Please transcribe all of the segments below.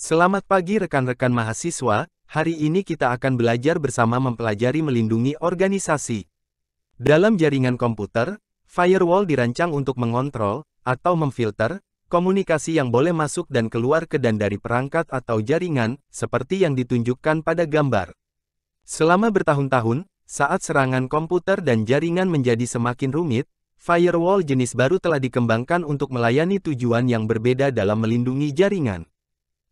Selamat pagi rekan-rekan mahasiswa, hari ini kita akan belajar bersama mempelajari melindungi organisasi. Dalam jaringan komputer, firewall dirancang untuk mengontrol, atau memfilter, komunikasi yang boleh masuk dan keluar ke dan dari perangkat atau jaringan, seperti yang ditunjukkan pada gambar. Selama bertahun-tahun, saat serangan komputer dan jaringan menjadi semakin rumit, firewall jenis baru telah dikembangkan untuk melayani tujuan yang berbeda dalam melindungi jaringan.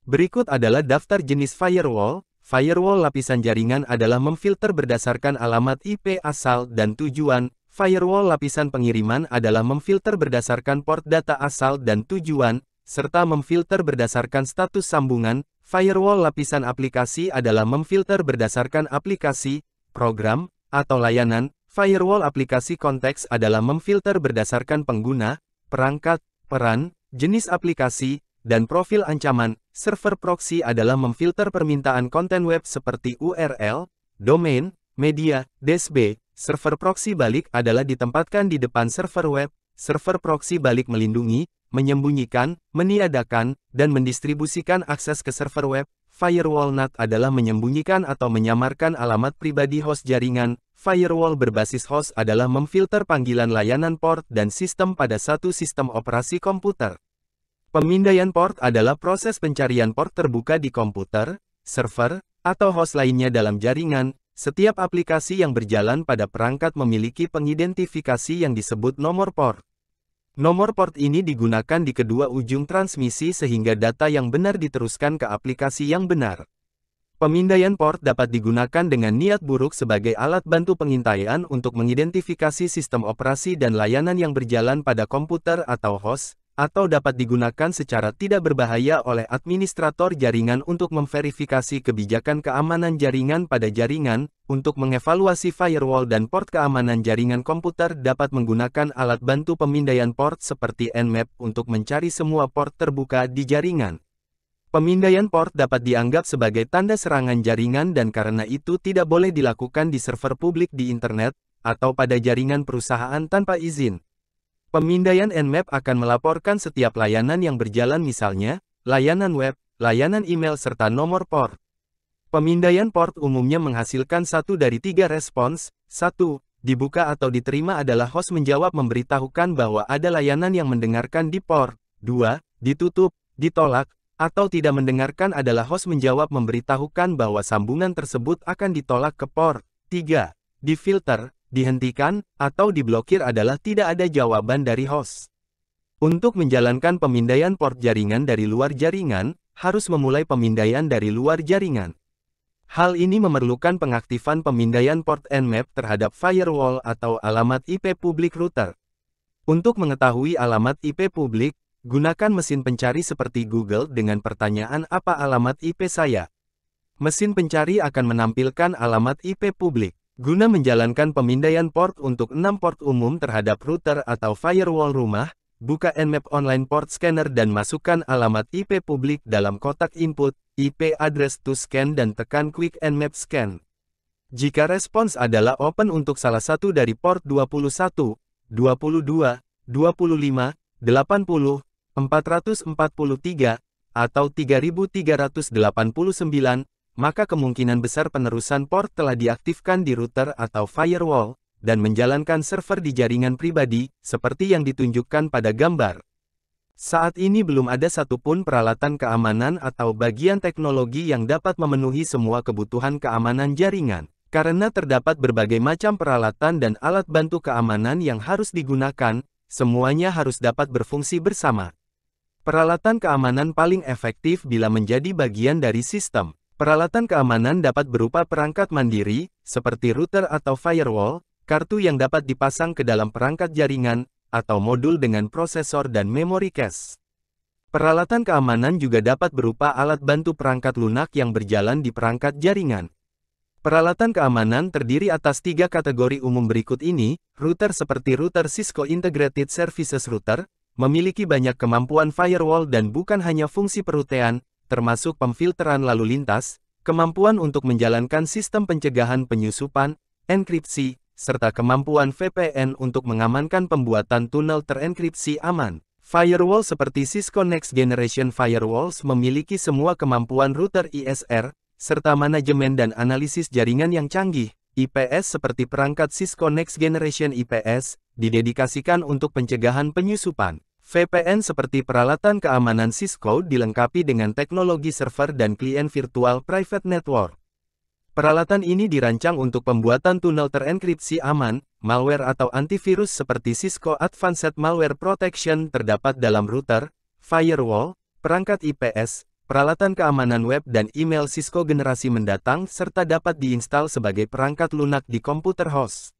Berikut adalah daftar jenis firewall. Firewall lapisan jaringan adalah memfilter berdasarkan alamat IP asal dan tujuan. Firewall lapisan pengiriman adalah memfilter berdasarkan port data asal dan tujuan, serta memfilter berdasarkan status sambungan. Firewall lapisan aplikasi adalah memfilter berdasarkan aplikasi, program, atau layanan. Firewall aplikasi konteks adalah memfilter berdasarkan pengguna, perangkat, peran, jenis aplikasi, dan profil ancaman. Server proxy adalah memfilter permintaan konten web seperti URL, domain, media, DSB. Server proxy balik adalah ditempatkan di depan server web. Server proxy balik melindungi, menyembunyikan, meniadakan, dan mendistribusikan akses ke server web. Firewall NAT adalah menyembunyikan atau menyamarkan alamat pribadi host jaringan. Firewall berbasis host adalah memfilter panggilan layanan port dan sistem pada satu sistem operasi komputer. Pemindaian port adalah proses pencarian port terbuka di komputer, server, atau host lainnya dalam jaringan. Setiap aplikasi yang berjalan pada perangkat memiliki pengidentifikasi yang disebut nomor port. Nomor port ini digunakan di kedua ujung transmisi sehingga data yang benar diteruskan ke aplikasi yang benar. Pemindaian port dapat digunakan dengan niat buruk sebagai alat bantu pengintaian untuk mengidentifikasi sistem operasi dan layanan yang berjalan pada komputer atau host, atau dapat digunakan secara tidak berbahaya oleh administrator jaringan untuk memverifikasi kebijakan keamanan jaringan pada jaringan. Untuk mengevaluasi firewall dan port keamanan jaringan komputer dapat menggunakan alat bantu pemindaian port seperti Nmap untuk mencari semua port terbuka di jaringan. Pemindaian port dapat dianggap sebagai tanda serangan jaringan dan karena itu tidak boleh dilakukan di server publik di internet, atau pada jaringan perusahaan tanpa izin. Pemindaian Nmap akan melaporkan setiap layanan yang berjalan misalnya, layanan web, layanan email serta nomor port. Pemindaian port umumnya menghasilkan satu dari tiga respons. 1. Dibuka atau diterima adalah host menjawab memberitahukan bahwa ada layanan yang mendengarkan di port. 2. Ditutup, ditolak, atau tidak mendengarkan adalah host menjawab memberitahukan bahwa sambungan tersebut akan ditolak ke port. 3. Difilter, dihentikan, atau diblokir adalah tidak ada jawaban dari host. Untuk menjalankan pemindaian port jaringan dari luar jaringan, harus memulai pemindaian dari luar jaringan. Hal ini memerlukan pengaktifan pemindaian port Nmap terhadap firewall atau alamat IP publik router. Untuk mengetahui alamat IP publik, gunakan mesin pencari seperti Google dengan pertanyaan "Apa alamat IP saya?". Mesin pencari akan menampilkan alamat IP publik. Guna menjalankan pemindaian port untuk 6 port umum terhadap router atau firewall rumah, buka Nmap Online Port Scanner dan masukkan alamat IP publik dalam kotak input, IP address to scan dan tekan Quick Nmap Scan. Jika respons adalah open untuk salah satu dari port 21, 22, 25, 80, 443, atau 3389, maka kemungkinan besar penerusan port telah diaktifkan di router atau firewall, dan menjalankan server di jaringan pribadi, seperti yang ditunjukkan pada gambar. Saat ini belum ada satupun peralatan keamanan atau bagian teknologi yang dapat memenuhi semua kebutuhan keamanan jaringan, karena terdapat berbagai macam peralatan dan alat bantu keamanan yang harus digunakan, semuanya harus dapat berfungsi bersama. Peralatan keamanan paling efektif bila menjadi bagian dari sistem. Peralatan keamanan dapat berupa perangkat mandiri, seperti router atau firewall, kartu yang dapat dipasang ke dalam perangkat jaringan, atau modul dengan prosesor dan memori cache. Peralatan keamanan juga dapat berupa alat bantu perangkat lunak yang berjalan di perangkat jaringan. Peralatan keamanan terdiri atas 3 kategori umum berikut ini. Router seperti router Cisco Integrated Services Router, memiliki banyak kemampuan firewall dan bukan hanya fungsi perutean, termasuk pemfilteran lalu lintas, kemampuan untuk menjalankan sistem pencegahan penyusupan, enkripsi, serta kemampuan VPN untuk mengamankan pembuatan tunnel terenkripsi aman. Firewall seperti Cisco Next Generation Firewalls memiliki semua kemampuan router ISR, serta manajemen dan analisis jaringan yang canggih. IPS seperti perangkat Cisco Next Generation IPS, didedikasikan untuk pencegahan penyusupan. VPN seperti peralatan keamanan Cisco dilengkapi dengan teknologi server dan klien virtual private network. Peralatan ini dirancang untuk pembuatan tunnel terenkripsi aman. Malware atau antivirus seperti Cisco Advanced Malware Protection terdapat dalam router, firewall, perangkat IPS, peralatan keamanan web dan email Cisco generasi mendatang serta dapat diinstal sebagai perangkat lunak di komputer host.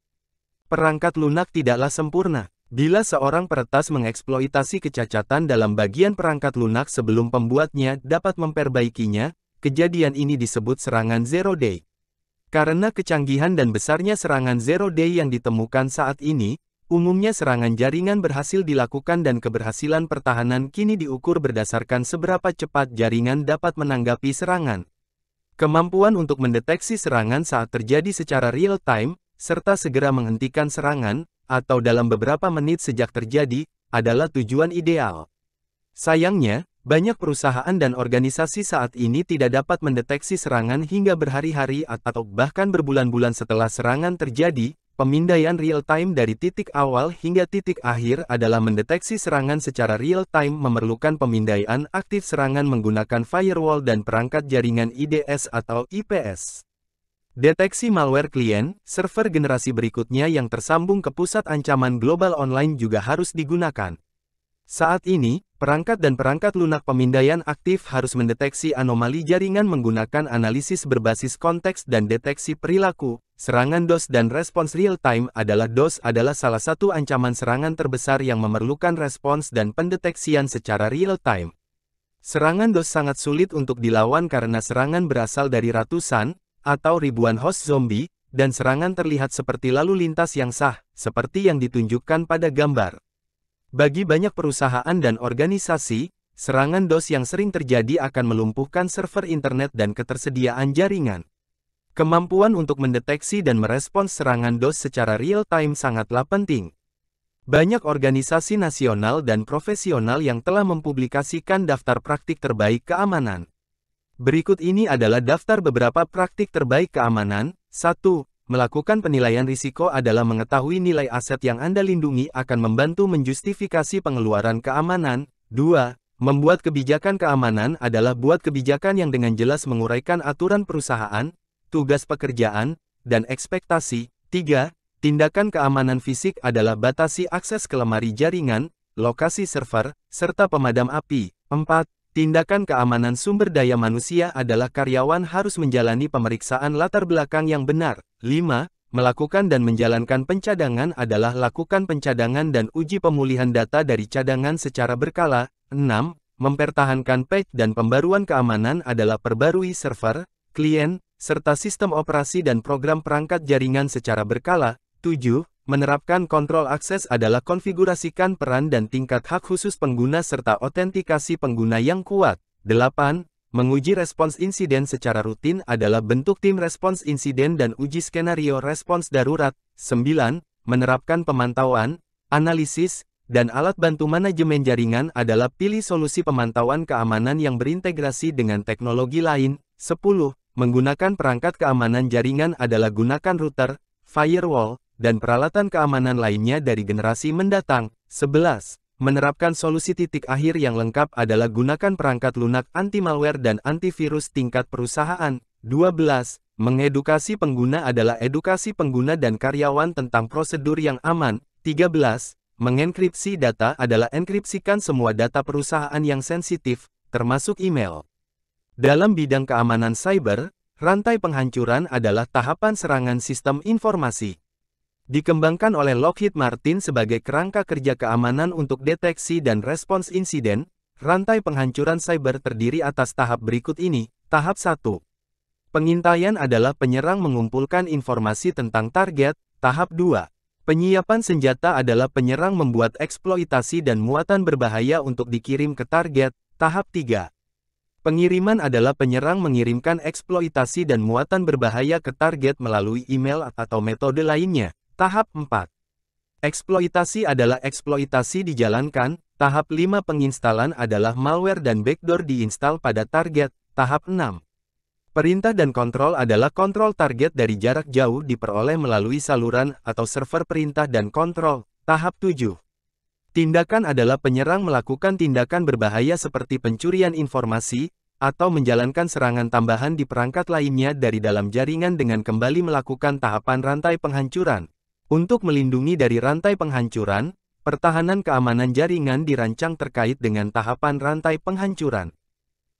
Perangkat lunak tidaklah sempurna. Bila seorang peretas mengeksploitasi kecacatan dalam bagian perangkat lunak sebelum pembuatnya dapat memperbaikinya, kejadian ini disebut serangan zero day. Karena kecanggihan dan besarnya serangan zero day yang ditemukan saat ini, umumnya serangan jaringan berhasil dilakukan dan keberhasilan pertahanan kini diukur berdasarkan seberapa cepat jaringan dapat menanggapi serangan. Kemampuan untuk mendeteksi serangan saat terjadi secara real-time, serta segera menghentikan serangan, atau dalam beberapa menit sejak terjadi, adalah tujuan ideal. Sayangnya, banyak perusahaan dan organisasi saat ini tidak dapat mendeteksi serangan hingga berhari-hari atau bahkan berbulan-bulan setelah serangan terjadi. Pemindaian real-time dari titik awal hingga titik akhir adalah mendeteksi serangan secara real-time memerlukan pemindaian aktif serangan menggunakan firewall dan perangkat jaringan IDS atau IPS. Deteksi malware klien, server generasi berikutnya yang tersambung ke pusat ancaman global online juga harus digunakan. Saat ini, perangkat dan perangkat lunak pemindaian aktif harus mendeteksi anomali jaringan menggunakan analisis berbasis konteks dan deteksi perilaku. Serangan DOS dan respons real-time adalah salah satu ancaman serangan terbesar yang memerlukan respons dan pendeteksian secara real-time. Serangan DOS sangat sulit untuk dilawan karena serangan berasal dari ratusan atau ribuan host zombie, dan serangan terlihat seperti lalu lintas yang sah, seperti yang ditunjukkan pada gambar. Bagi banyak perusahaan dan organisasi, serangan DOS yang sering terjadi akan melumpuhkan server internet dan ketersediaan jaringan. Kemampuan untuk mendeteksi dan merespons serangan DOS secara real-time sangatlah penting. Banyak organisasi nasional dan profesional yang telah mempublikasikan daftar praktik terbaik keamanan. Berikut ini adalah daftar beberapa praktik terbaik keamanan. 1. Melakukan penilaian risiko adalah mengetahui nilai aset yang Anda lindungi akan membantu menjustifikasi pengeluaran keamanan. 2. Membuat kebijakan keamanan adalah buat kebijakan yang dengan jelas menguraikan aturan perusahaan, tugas pekerjaan, dan ekspektasi. 3. Tindakan keamanan fisik adalah batasi akses ke lemari jaringan, lokasi server, serta pemadam api. 4. Tindakan keamanan sumber daya manusia adalah karyawan harus menjalani pemeriksaan latar belakang yang benar. 5. Melakukan dan menjalankan pencadangan adalah lakukan pencadangan dan uji pemulihan data dari cadangan secara berkala. 6. Mempertahankan patch dan pembaruan keamanan adalah perbarui server, klien, serta sistem operasi dan program perangkat jaringan secara berkala. 7. Menerapkan kontrol akses adalah konfigurasikan peran dan tingkat hak khusus pengguna serta otentikasi pengguna yang kuat. 8. Menguji respons insiden secara rutin adalah bentuk tim respons insiden dan uji skenario respons darurat. 9. Menerapkan pemantauan, analisis, dan alat bantu manajemen jaringan adalah pilih solusi pemantauan keamanan yang berintegrasi dengan teknologi lain. 10. Menggunakan perangkat keamanan jaringan adalah gunakan router, firewall, dan peralatan keamanan lainnya dari generasi mendatang. 11. Menerapkan solusi titik akhir yang lengkap adalah gunakan perangkat lunak anti-malware dan antivirus tingkat perusahaan. 12. Mengedukasi pengguna adalah edukasi pengguna dan karyawan tentang prosedur yang aman. 13. Mengenkripsi data adalah enkripsikan semua data perusahaan yang sensitif, termasuk email. Dalam bidang keamanan cyber, rantai penghancuran adalah tahapan serangan sistem informasi. Dikembangkan oleh Lockheed Martin sebagai kerangka kerja keamanan untuk deteksi dan respons insiden, rantai penghancuran cyber terdiri atas tahap berikut ini. Tahap 1. Pengintaian adalah penyerang mengumpulkan informasi tentang target. Tahap 2. Penyiapan senjata adalah penyerang membuat eksploitasi dan muatan berbahaya untuk dikirim ke target. Tahap 3. Pengiriman adalah penyerang mengirimkan eksploitasi dan muatan berbahaya ke target melalui email atau metode lainnya. Tahap 4. Eksploitasi adalah eksploitasi dijalankan. Tahap 5 penginstalan adalah malware dan backdoor diinstal pada target. Tahap 6. Perintah dan kontrol adalah kontrol target dari jarak jauh diperoleh melalui saluran atau server perintah dan kontrol. Tahap 7. Tindakan adalah penyerang melakukan tindakan berbahaya seperti pencurian informasi, atau menjalankan serangan tambahan di perangkat lainnya dari dalam jaringan dengan kembali melakukan tahapan rantai penghancuran. Untuk melindungi dari rantai penghancuran, pertahanan keamanan jaringan dirancang terkait dengan tahapan rantai penghancuran.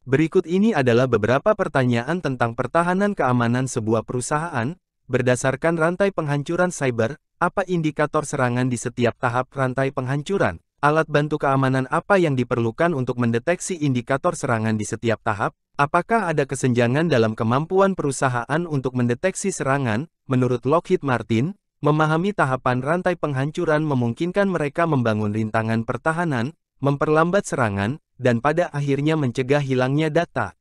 Berikut ini adalah beberapa pertanyaan tentang pertahanan keamanan sebuah perusahaan. Berdasarkan rantai penghancuran cyber, apa indikator serangan di setiap tahap rantai penghancuran? Alat bantu keamanan apa yang diperlukan untuk mendeteksi indikator serangan di setiap tahap? Apakah ada kesenjangan dalam kemampuan perusahaan untuk mendeteksi serangan? Menurut Lockheed Martin, memahami tahapan rantai penghancuran memungkinkan mereka membangun rintangan pertahanan, memperlambat serangan, dan pada akhirnya mencegah hilangnya data.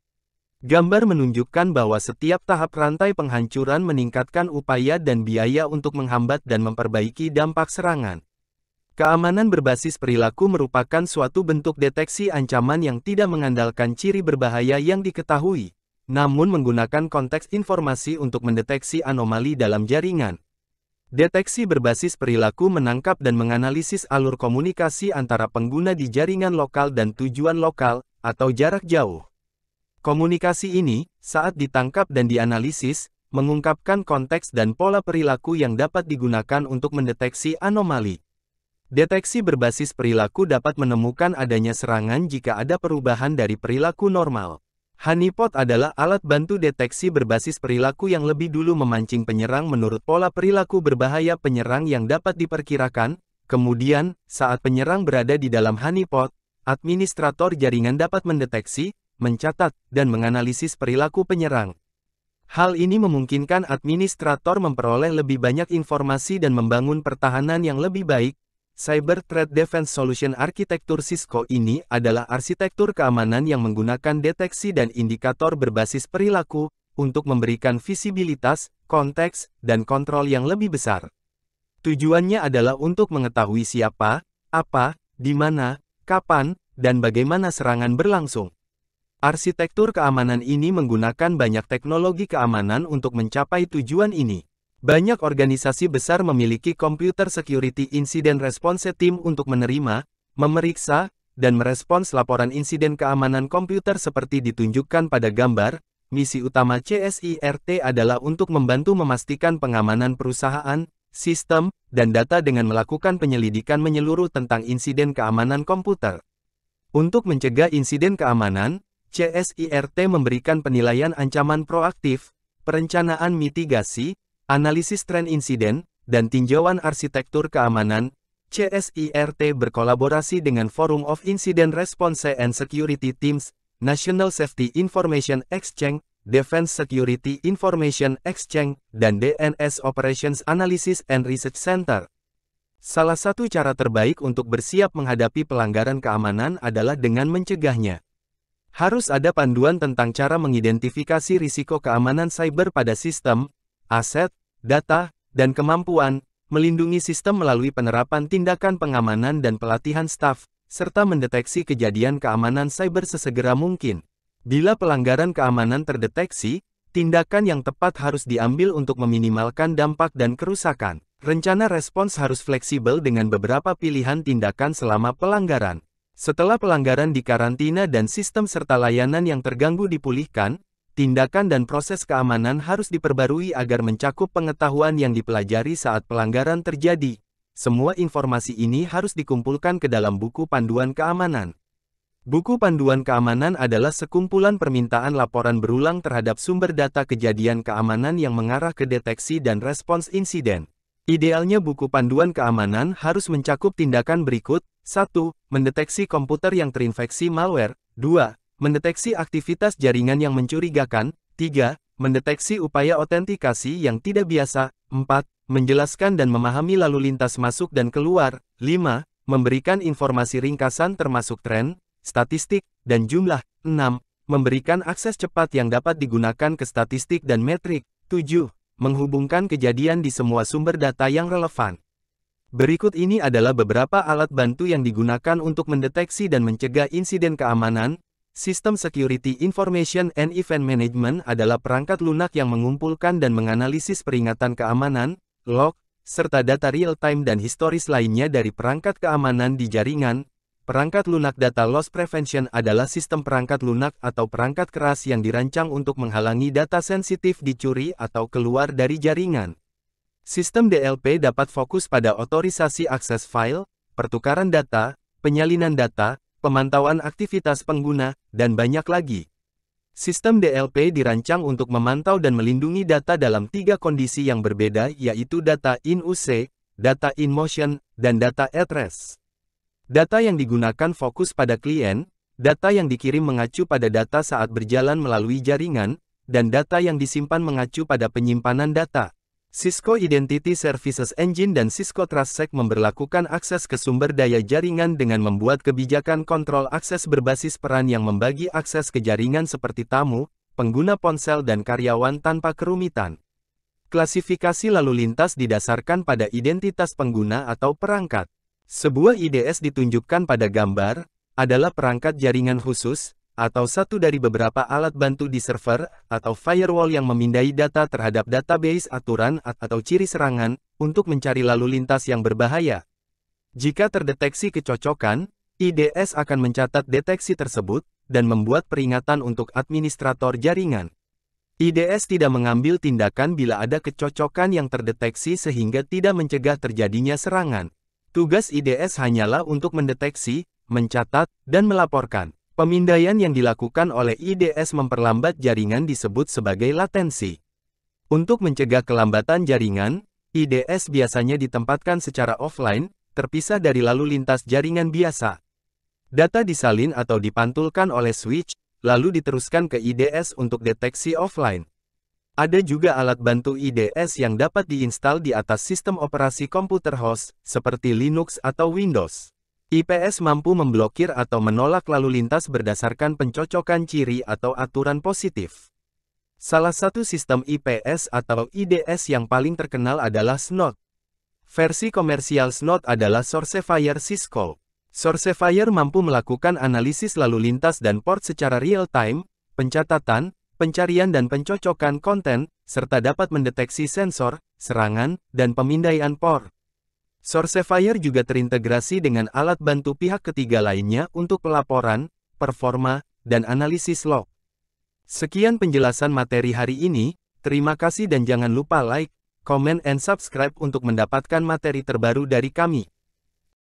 Gambar menunjukkan bahwa setiap tahap rantai penghancuran meningkatkan upaya dan biaya untuk menghambat dan memperbaiki dampak serangan. Keamanan berbasis perilaku merupakan suatu bentuk deteksi ancaman yang tidak mengandalkan ciri berbahaya yang diketahui, namun menggunakan konteks informasi untuk mendeteksi anomali dalam jaringan. Deteksi berbasis perilaku menangkap dan menganalisis alur komunikasi antara pengguna di jaringan lokal dan tujuan lokal, atau jarak jauh. Komunikasi ini, saat ditangkap dan dianalisis, mengungkapkan konteks dan pola perilaku yang dapat digunakan untuk mendeteksi anomali. Deteksi berbasis perilaku dapat menemukan adanya serangan jika ada perubahan dari perilaku normal. Honeypot adalah alat bantu deteksi berbasis perilaku yang lebih dulu memancing penyerang menurut pola perilaku berbahaya penyerang yang dapat diperkirakan. Kemudian, saat penyerang berada di dalam honeypot, administrator jaringan dapat mendeteksi, mencatat, dan menganalisis perilaku penyerang. Hal ini memungkinkan administrator memperoleh lebih banyak informasi dan membangun pertahanan yang lebih baik. Cyber Threat Defense Solution arsitektur Cisco ini adalah arsitektur keamanan yang menggunakan deteksi dan indikator berbasis perilaku, untuk memberikan visibilitas, konteks, dan kontrol yang lebih besar. Tujuannya adalah untuk mengetahui siapa, apa, di mana, kapan, dan bagaimana serangan berlangsung. Arsitektur keamanan ini menggunakan banyak teknologi keamanan untuk mencapai tujuan ini. Banyak organisasi besar memiliki Computer Security Incident Response Team untuk menerima, memeriksa, dan merespons laporan insiden keamanan komputer seperti ditunjukkan pada gambar. Misi utama CSIRT adalah untuk membantu memastikan pengamanan perusahaan, sistem, dan data dengan melakukan penyelidikan menyeluruh tentang insiden keamanan komputer. Untuk mencegah insiden keamanan, CSIRT memberikan penilaian ancaman proaktif, perencanaan mitigasi, analisis tren insiden, dan tinjauan arsitektur keamanan. CSIRT berkolaborasi dengan Forum of Incident Response and Security Teams, National Safety Information Exchange, Defense Security Information Exchange, dan DNS Operations Analysis and Research Center. Salah satu cara terbaik untuk bersiap menghadapi pelanggaran keamanan adalah dengan mencegahnya. Harus ada panduan tentang cara mengidentifikasi risiko keamanan cyber pada sistem, aset, data, dan kemampuan, melindungi sistem melalui penerapan tindakan pengamanan dan pelatihan staf, serta mendeteksi kejadian keamanan cyber sesegera mungkin. Bila pelanggaran keamanan terdeteksi, tindakan yang tepat harus diambil untuk meminimalkan dampak dan kerusakan. Rencana respons harus fleksibel dengan beberapa pilihan tindakan selama pelanggaran. Setelah pelanggaran dikarantina dan sistem serta layanan yang terganggu dipulihkan, tindakan dan proses keamanan harus diperbarui agar mencakup pengetahuan yang dipelajari saat pelanggaran terjadi. Semua informasi ini harus dikumpulkan ke dalam buku panduan keamanan. Buku panduan keamanan adalah sekumpulan permintaan laporan berulang terhadap sumber data kejadian keamanan yang mengarah ke deteksi dan respons insiden. Idealnya buku panduan keamanan harus mencakup tindakan berikut. 1. Mendeteksi komputer yang terinfeksi malware. 2. Mendeteksi aktivitas jaringan yang mencurigakan. 3. Mendeteksi upaya autentikasi yang tidak biasa. 4. Menjelaskan dan memahami lalu lintas masuk dan keluar. 5. Memberikan informasi ringkasan termasuk tren, statistik, dan jumlah. 6. Memberikan akses cepat yang dapat digunakan ke statistik dan metrik. 7. Menghubungkan kejadian di semua sumber data yang relevan. Berikut ini adalah beberapa alat bantu yang digunakan untuk mendeteksi dan mencegah insiden keamanan. Sistem Security Information and Event Management adalah perangkat lunak yang mengumpulkan dan menganalisis peringatan keamanan, log, serta data real-time dan historis lainnya dari perangkat keamanan di jaringan. Perangkat lunak Data Loss Prevention adalah sistem perangkat lunak atau perangkat keras yang dirancang untuk menghalangi data sensitif dicuri atau keluar dari jaringan. Sistem DLP dapat fokus pada otorisasi akses file, pertukaran data, penyalinan data, pemantauan aktivitas pengguna, dan banyak lagi. Sistem DLP dirancang untuk memantau dan melindungi data dalam 3 kondisi yang berbeda, yaitu data in UC, data in motion, dan data at rest. Data yang digunakan fokus pada klien, data yang dikirim mengacu pada data saat berjalan melalui jaringan, dan data yang disimpan mengacu pada penyimpanan data. Cisco Identity Services Engine dan Cisco TrustSec memberlakukan akses ke sumber daya jaringan dengan membuat kebijakan kontrol akses berbasis peran yang membagi akses ke jaringan seperti tamu, pengguna ponsel dan karyawan tanpa kerumitan. Klasifikasi lalu lintas didasarkan pada identitas pengguna atau perangkat. Sebuah IDS ditunjukkan pada gambar, adalah perangkat jaringan khusus, atau satu dari beberapa alat bantu di server, atau firewall yang memindai data terhadap database aturan atau ciri serangan, untuk mencari lalu lintas yang berbahaya. Jika terdeteksi kecocokan, IDS akan mencatat deteksi tersebut, dan membuat peringatan untuk administrator jaringan. IDS tidak mengambil tindakan bila ada kecocokan yang terdeteksi sehingga tidak mencegah terjadinya serangan. Tugas IDS hanyalah untuk mendeteksi, mencatat, dan melaporkan. Pemindaian yang dilakukan oleh IDS memperlambat jaringan disebut sebagai latensi. Untuk mencegah kelambatan jaringan, IDS biasanya ditempatkan secara offline, terpisah dari lalu lintas jaringan biasa. Data disalin atau dipantulkan oleh switch, lalu diteruskan ke IDS untuk deteksi offline. Ada juga alat bantu IDS yang dapat diinstal di atas sistem operasi komputer host, seperti Linux atau Windows. IPS mampu memblokir atau menolak lalu lintas berdasarkan pencocokan ciri atau aturan positif. Salah satu sistem IPS atau IDS yang paling terkenal adalah Snot. Versi komersial Snot adalah Sourcefier Cisco. Sourcefier mampu melakukan analisis lalu lintas dan port secara real-time, pencatatan, pencarian dan pencocokan konten, serta dapat mendeteksi sensor, serangan, dan pemindaian port. Sourcefier juga terintegrasi dengan alat bantu pihak ketiga lainnya untuk pelaporan, performa, dan analisis log. Sekian penjelasan materi hari ini, terima kasih dan jangan lupa like, comment, and subscribe untuk mendapatkan materi terbaru dari kami.